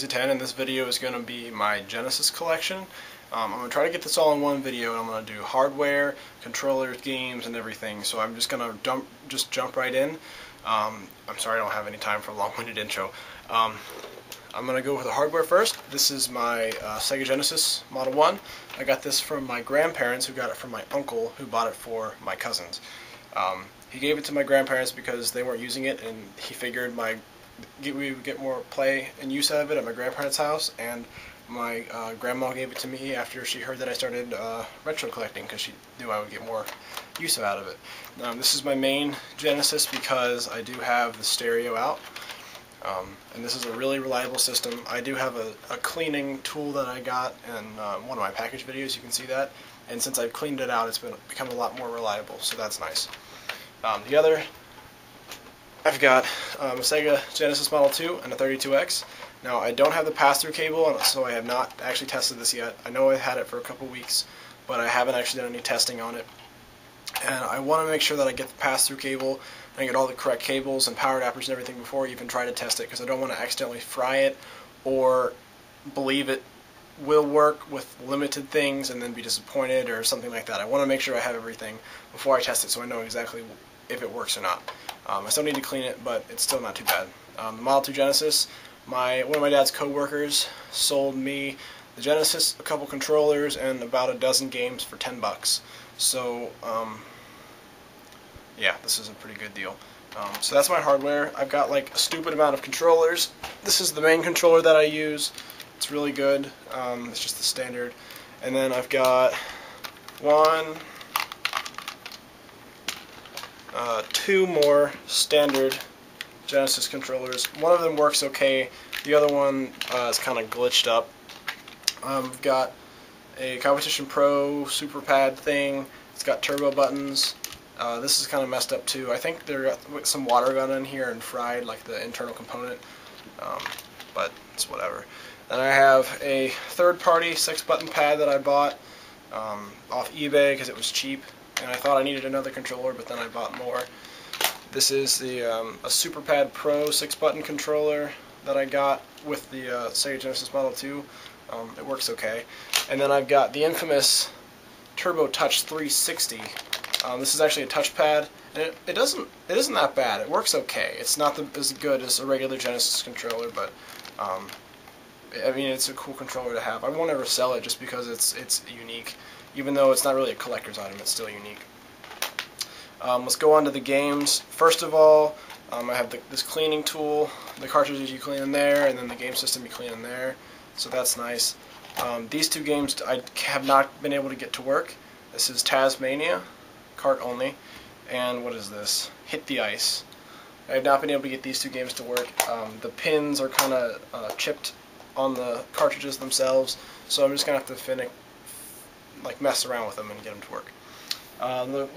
10, and this video is going to be my Genesis collection. I'm going to try to get this all in one video, and I'm going to do hardware, controllers, games, and everything. So I'm just going to jump right in. I'm sorry I don't have any time for a long-winded intro. I'm going to go with the hardware first. This is my Sega Genesis Model 1. I got this from my grandparents, who got it from my uncle, who bought it for my cousins. He gave it to my grandparents because they weren't using it, and he figured we would get more play and use out of it at my grandparents' house, and my grandma gave it to me after she heard that I started retro collecting, because she knew I would get more use out of it. This is my main Genesis because I do have the stereo out, and this is a really reliable system. I do have a cleaning tool that I got in one of my package videos, you can see that, and since I've cleaned it out, it's become a lot more reliable, so that's nice. I've got a Sega Genesis Model 2 and a 32X. Now, I don't have the pass-through cable, so I have not actually tested this yet. I know I've had it for a couple weeks, but I haven't actually done any testing on it. And I want to make sure that I get the pass-through cable and I get all the correct cables and power adapters and everything before I even try to test it, because I don't want to accidentally fry it or believe it will work with limited things and then be disappointed or something like that. I want to make sure I have everything before I test it so I know exactly if it works or not. I still need to clean it, but it's still not too bad. The Model 2 Genesis, one of my dad's co-workers sold me the Genesis, a couple controllers, and about a dozen games for $10. So, yeah, this is a pretty good deal. So that's my hardware. I've got like a stupid amount of controllers. This is the main controller that I use. It's really good. It's just the standard. And then I've got two more standard Genesis controllers. One of them works okay. The other one is kind of glitched up. I've got a Competition Pro SuperPad thing. It's got turbo buttons. This is kind of messed up too. I think there got some water got in here and fried like the internal component, but it's whatever. Then I have a third-party 6-button pad that I bought off eBay because it was cheap, and I thought I needed another controller, but then I bought more. This is a SuperPad Pro 6-button controller that I got with the Sega Genesis Model 2. It works okay. And then I've got the infamous Turbo Touch 360. This is actually a touchpad, and it isn't that bad. It works okay. It's not as good as a regular Genesis controller, but I mean, it's a cool controller to have. I won't ever sell it just because it's unique. Even though it's not really a collector's item, it's still unique. Let's go on to the games. First of all, I have this cleaning tool. The cartridges you clean in there, and then the game system you clean in there. So that's nice. These two games I have not been able to get to work. This is Tasmania, cart only, and what is this? Hit the Ice. I have not been able to get these two games to work. The pins are kind of chipped on the cartridges themselves, so I'm just gonna have to mess around with them and get them to work.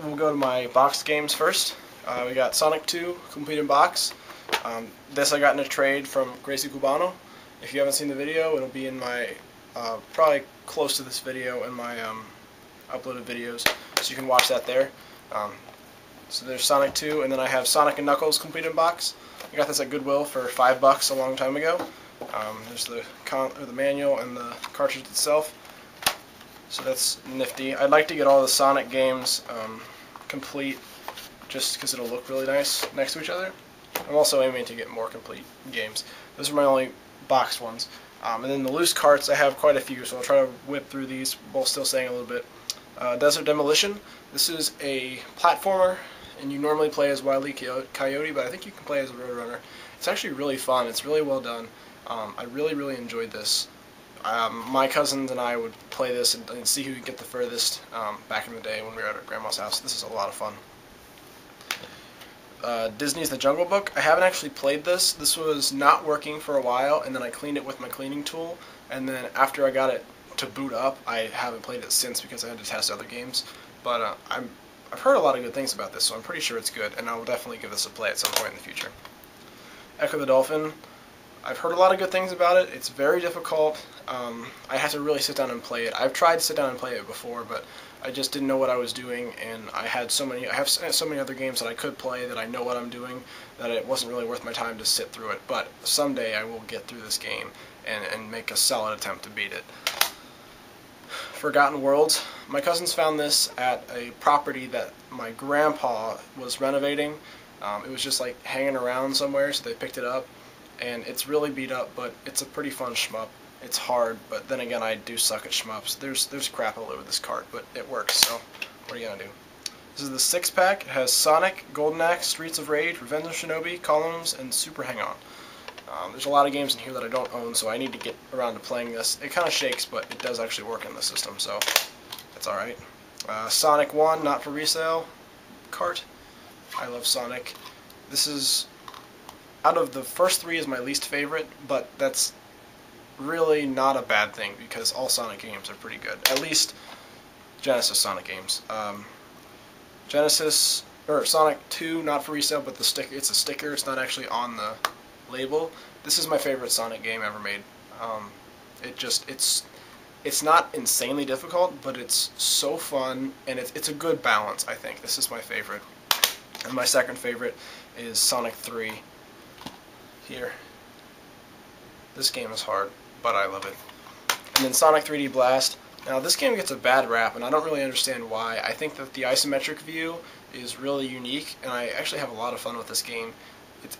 We'll go to my boxed games first. We got Sonic 2 complete in box. This I got in a trade from Gracie Cubano. If you haven't seen the video, it'll be in my probably close to this video in my uploaded videos, so you can watch that there. So there's Sonic 2, and then I have Sonic and Knuckles complete in box. I got this at Goodwill for $5 a long time ago. There's the manual and the cartridge itself, so that's nifty. I'd like to get all the Sonic games complete, just because it'll look really nice next to each other. I'm also aiming to get more complete games. Those are my only boxed ones. And then the loose carts, I have quite a few, so I'll try to whip through these while still saying a little bit. Desert Demolition. This is a platformer, and you normally play as Wile E. Coyote, but I think you can play as a Roadrunner. It's actually really fun. It's really well done. I really enjoyed this. My cousins and I would play this and see who could get the furthest back in the day when we were at our grandma's house. This is a lot of fun. Disney's The Jungle Book. I haven't actually played this. This was not working for a while, and then I cleaned it with my cleaning tool, and then after I got it to boot up, I haven't played it since because I had to test other games. But I've heard a lot of good things about this, so I'm pretty sure it's good, and I will definitely give this a play at some point in the future. Ecco the Dolphin. I've heard a lot of good things about it. It's very difficult. I have to really sit down and play it. I've tried to sit down and play it before, but I just didn't know what I was doing, and I have so many other games that I could play that I know what I'm doing, that it wasn't really worth my time to sit through it. But someday I will get through this game, and make a solid attempt to beat it. Forgotten Worlds. My cousins found this at a property that my grandpa was renovating. It was just like hanging around somewhere, so they picked it up, and it's really beat up, but it's a pretty fun shmup. It's hard, but then again, I do suck at shmups. There's crap all over this cart, but it works, so what are you gonna do? This is the 6-pack. It has Sonic, Golden Axe, Streets of Rage, Revenge of Shinobi, Columns, and Super Hang-On. There's a lot of games in here that I don't own, so I need to get around to playing this. It kind of shakes, but it does actually work in the system, so it's alright. Sonic 1, not for resale, cart. I love Sonic. This is, out of the first 3 is my least favorite, but that's really not a bad thing, because all Sonic games are pretty good. At least Genesis Sonic games. Genesis, or Sonic 2, not for resale, but the sticker, it's a sticker, it's not actually on the label. This is my favorite Sonic game ever made. It's not insanely difficult, but it's so fun, and it's a good balance, I think. This is my favorite. And my second favorite is Sonic 3. Here. This game is hard, but I love it. And then Sonic 3D Blast. Now this game gets a bad rap, and I don't really understand why. I think that the isometric view is really unique, and I actually have a lot of fun with this game.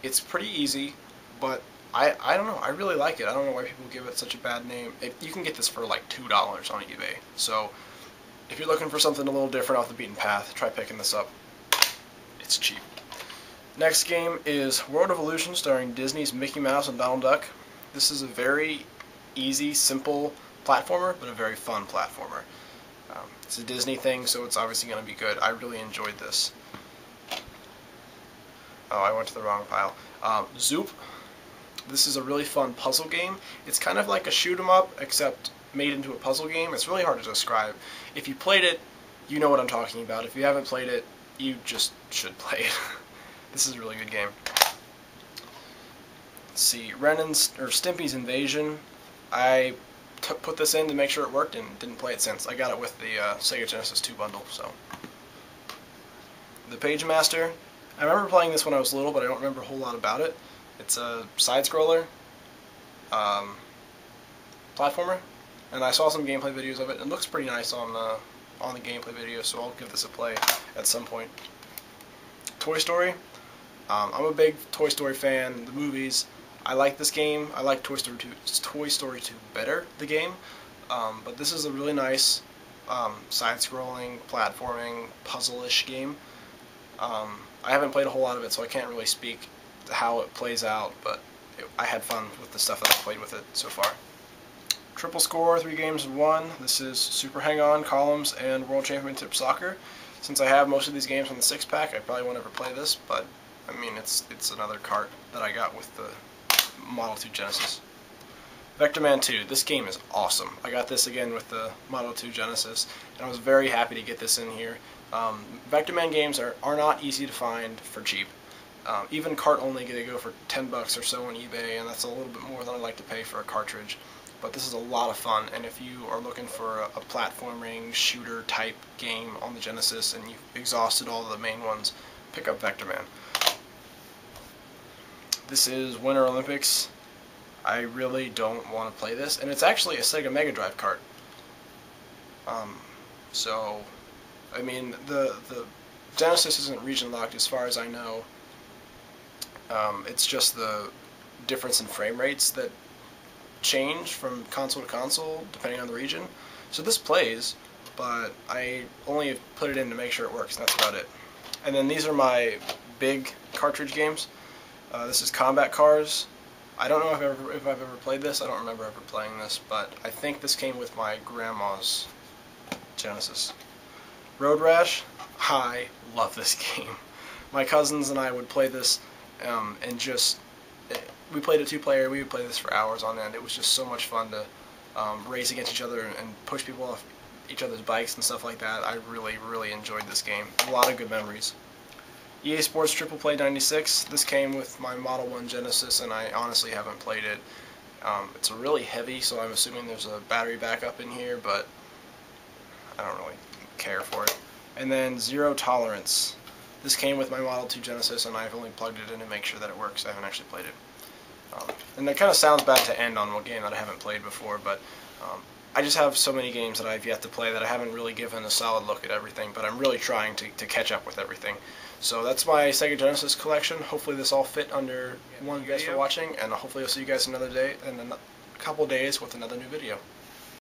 It's pretty easy, but I don't know, I really like it. I don't know why people give it such a bad name. You can get this for like $2 on eBay, so if you're looking for something a little different off the beaten path, try picking this up. It's cheap. Next game is World of Illusion, starring Disney's Mickey Mouse and Donald Duck. This is a very easy, simple platformer, but a very fun platformer. It's a Disney thing, so it's obviously going to be good. I really enjoyed this. Oh, I went to the wrong pile. Zoop. This is a really fun puzzle game. It's kind of like a shoot 'em up, except made into a puzzle game. It's really hard to describe. If you played it, you know what I'm talking about. If you haven't played it, you just should play it. This is a really good game. Let's see, Stimpy's Invasion. I put this in to make sure it worked and didn't play it since. I got it with the Sega Genesis 2 bundle. So, the Pagemaster. I remember playing this when I was little, but I don't remember a whole lot about it. It's a side-scroller platformer, and I saw some gameplay videos of it. It looks pretty nice on the gameplay video, so I'll give this a play at some point. Toy Story. I'm a big Toy Story fan. The movies. I like this game. I like Toy Story 2 better, the game. But this is a really nice side-scrolling, platforming, puzzle-ish game. I haven't played a whole lot of it, so I can't really speak to how it plays out, but I had fun with the stuff that I played with it so far. Triple Score, 3 games in 1. This is Super Hang-On, Columns, and World Championship Soccer. Since I have most of these games on the 6-pack, I probably won't ever play this, but I mean, it's another cart that I got with the Model 2 Genesis. Vector Man 2. This game is awesome. I got this again with the Model 2 Genesis, and I was very happy to get this in here. Vector Man games are not easy to find for cheap. Even cart only, they go for $10 or so on eBay, and that's a little bit more than I like to pay for a cartridge. But this is a lot of fun, and if you are looking for a platforming shooter type game on the Genesis and you've exhausted all the main ones, pick up Vector Man. This is Winter Olympics. I really don't want to play this, and it's actually a Sega Mega Drive cart. So, I mean, the Genesis isn't region locked as far as I know. It's just the difference in frame rates that change from console to console depending on the region. So this plays, but I only put it in to make sure it works, and that's about it. And then these are my big cartridge games. This is Combat Cars. I don't know if I've ever played this. I don't remember ever playing this, but I think this came with my grandma's Genesis. Road Rash. I love this game. My cousins and I would play this, and just we played a 2-player. We would play this for hours on end. It was just so much fun to race against each other and push people off each other's bikes and stuff like that. I really, really enjoyed this game. A lot of good memories. EA Sports Triple Play 96. This came with my Model 1 Genesis, and I honestly haven't played it. It's really heavy, so I'm assuming there's a battery backup in here, but I don't really care for it. And then Zero Tolerance. This came with my Model 2 Genesis, and I've only plugged it in to make sure that it works. I haven't actually played it. And it kind of sounds bad to end on a game that I haven't played before, but I just have so many games that I've yet to play that I haven't really given a solid look at everything, but I'm really trying to catch up with everything. So that's my Sega Genesis collection. Hopefully this all fit under one video. Thanks for watching, and hopefully I'll see you guys another day in a couple days with another new video.